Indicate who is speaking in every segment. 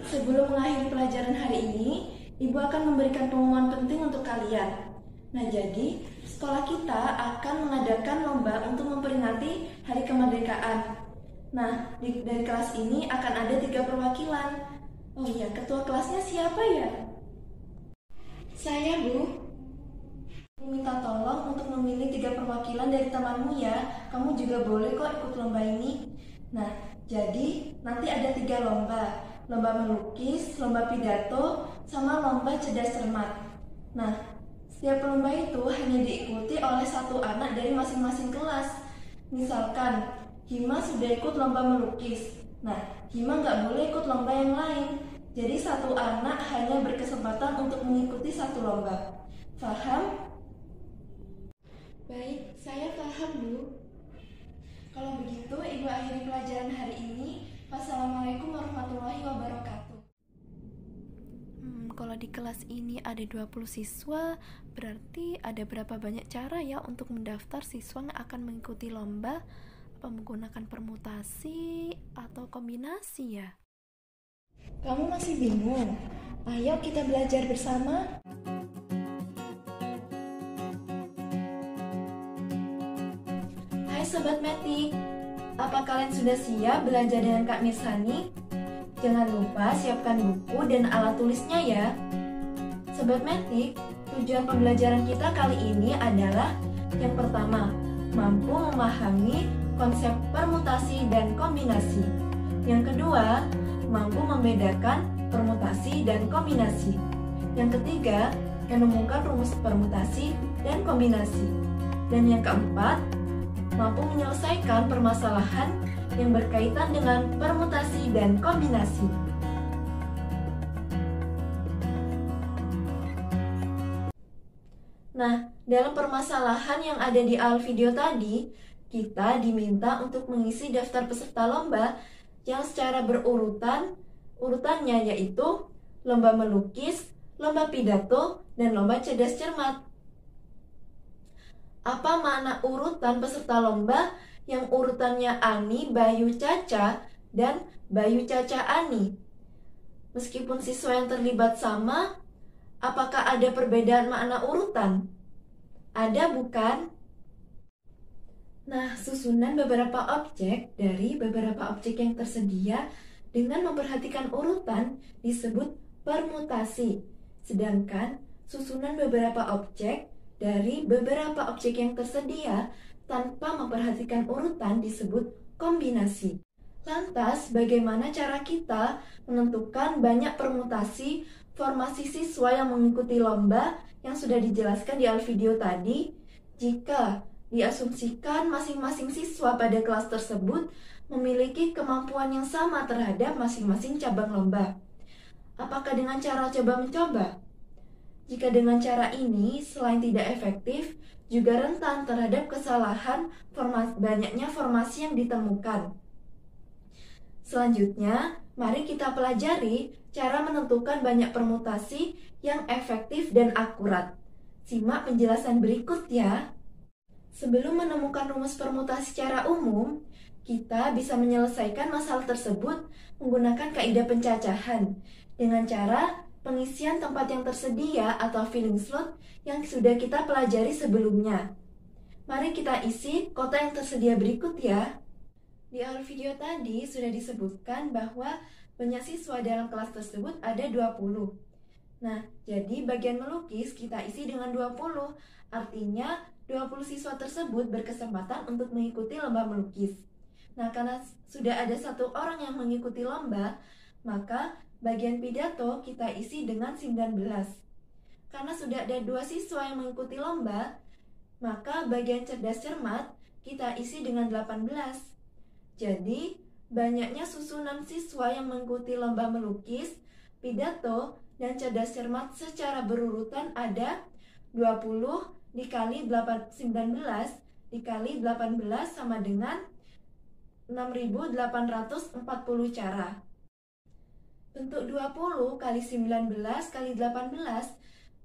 Speaker 1: Sebelum mengakhiri pelajaran hari ini, Ibu akan memberikan pengumuman penting untuk kalian. Nah, jadi sekolah kita akan mengadakan lomba untuk memperingati Hari Kemerdekaan. Nah, dari kelas ini akan ada 3 perwakilan. Oh iya, ketua kelasnya siapa ya? Saya, Bu. Minta tolong untuk memilih 3 perwakilan dari temanmu ya. Kamu juga boleh kok ikut lomba ini. Nah, jadi nanti ada 3 lomba. Lomba melukis, lomba pidato, sama lomba cerdas cermat. Nah, setiap lomba itu hanya diikuti oleh satu anak dari masing-masing kelas. Misalkan, Hima sudah ikut lomba melukis. Nah, Hima nggak boleh ikut lomba yang lain. Jadi satu anak hanya berkesempatan untuk mengikuti satu lomba. Paham? Baik, saya paham, Bu. Kalau begitu, Ibu akhiri pelajaran hari ini. Wassalamualaikum warahmatullahi wabarakatuh.
Speaker 2: Kalau di kelas ini ada 20 siswa, berarti ada berapa banyak cara ya untuk mendaftar siswa yang akan mengikuti lomba? Apa menggunakan permutasi atau kombinasi ya?
Speaker 1: Kamu masih bingung? Ayo kita belajar bersama. Hai Sobat Metik, apa kalian sudah siap belajar dengan Kak Mirsani? Jangan lupa siapkan buku dan alat tulisnya ya. Sobat Metik, tujuan pembelajaran kita kali ini adalah yang pertama, mampu memahami konsep permutasi dan kombinasi. Yang kedua, mampu membedakan permutasi dan kombinasi. Yang ketiga, menemukan rumus permutasi dan kombinasi. Dan yang keempat, mampu menyelesaikan permasalahan yang berkaitan dengan permutasi dan kombinasi. Nah, dalam permasalahan yang ada di awal video tadi, kita diminta untuk mengisi daftar peserta lomba yang secara urutannya yaitu lomba melukis, lomba pidato, dan lomba cerdas cermat. Apa makna urutan peserta lomba yang urutannya Ani, Bayu, Caca, dan Bayu, Caca, Ani? Meskipun siswa yang terlibat sama, apakah ada perbedaan makna urutan? Ada bukan? Nah, susunan beberapa objek dari beberapa objek yang tersedia dengan memperhatikan urutan disebut permutasi. Sedangkan susunan beberapa objek dari beberapa objek yang tersedia tanpa memperhatikan urutan disebut kombinasi. Lantas, bagaimana cara kita menentukan banyak permutasi formasi siswa yang mengikuti lomba yang sudah dijelaskan di awal video tadi? Jika diasumsikan masing-masing siswa pada kelas tersebut memiliki kemampuan yang sama terhadap masing-masing cabang lomba. Apakah dengan cara coba mencoba? Jika dengan cara ini, selain tidak efektif, juga rentan terhadap kesalahan banyaknya formasi yang ditemukan. Selanjutnya, mari kita pelajari cara menentukan banyak permutasi yang efektif dan akurat. Simak penjelasan berikut ya. Sebelum menemukan rumus permutasi secara umum, kita bisa menyelesaikan masalah tersebut menggunakan kaidah pencacahan dengan cara pengisian tempat yang tersedia atau filling slot yang sudah kita pelajari sebelumnya. Mari kita isi kota yang tersedia berikut ya. Di awal video tadi sudah disebutkan bahwa banyak siswa dalam kelas tersebut ada 20. Nah, jadi bagian melukis kita isi dengan 20. Artinya 20 siswa tersebut berkesempatan untuk mengikuti lomba melukis. Nah, karena sudah ada satu orang yang mengikuti lomba, maka bagian pidato kita isi dengan 19. Karena sudah ada 2 siswa yang mengikuti lomba, maka bagian cerdas cermat kita isi dengan 18. Jadi, banyaknya susunan siswa yang mengikuti lomba melukis, pidato, dan cerdas cermat secara berurutan ada 20 dikali 19 dikali 18 sama dengan 6.840 cara. Bentuk 20 kali 19 kali 18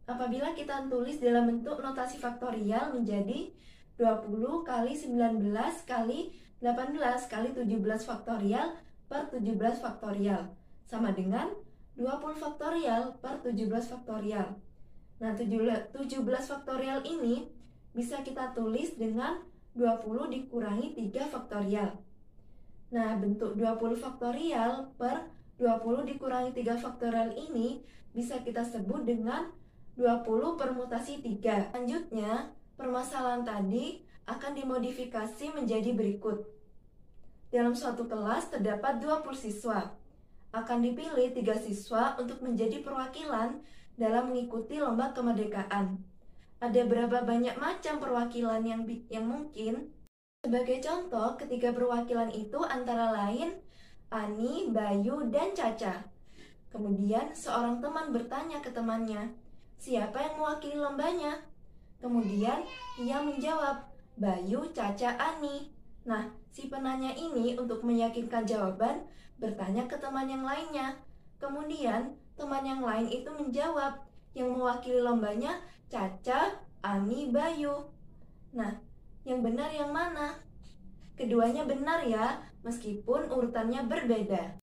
Speaker 1: apabila kita tulis dalam bentuk notasi faktorial menjadi 20 kali 19 kali 18 kali 17 faktorial per 17 faktorial sama dengan 20 faktorial per 17 faktorial. Nah, 17 faktorial ini bisa kita tulis dengan 20 dikurangi 3 faktorial. Nah, bentuk 20 faktorial per 20 dikurangi 3 faktorial ini bisa kita sebut dengan 20 permutasi 3. Selanjutnya, permasalahan tadi akan dimodifikasi menjadi berikut. Dalam suatu kelas terdapat 20 siswa. Akan dipilih 3 siswa untuk menjadi perwakilan dalam mengikuti lomba kemerdekaan. Ada berapa banyak macam perwakilan yang mungkin? Sebagai contoh, ketiga perwakilan itu antara lain Ani, Bayu, dan Caca. Kemudian seorang teman bertanya ke temannya, siapa yang mewakili lombanya? Kemudian ia menjawab, Bayu, Caca, Ani. Nah, si penanya ini untuk meyakinkan jawaban bertanya ke teman yang lainnya. Kemudian teman yang lain itu menjawab, yang mewakili lombanya Caca, Ani, Bayu. Nah, yang benar yang mana? Keduanya benar ya, meskipun urutannya berbeda.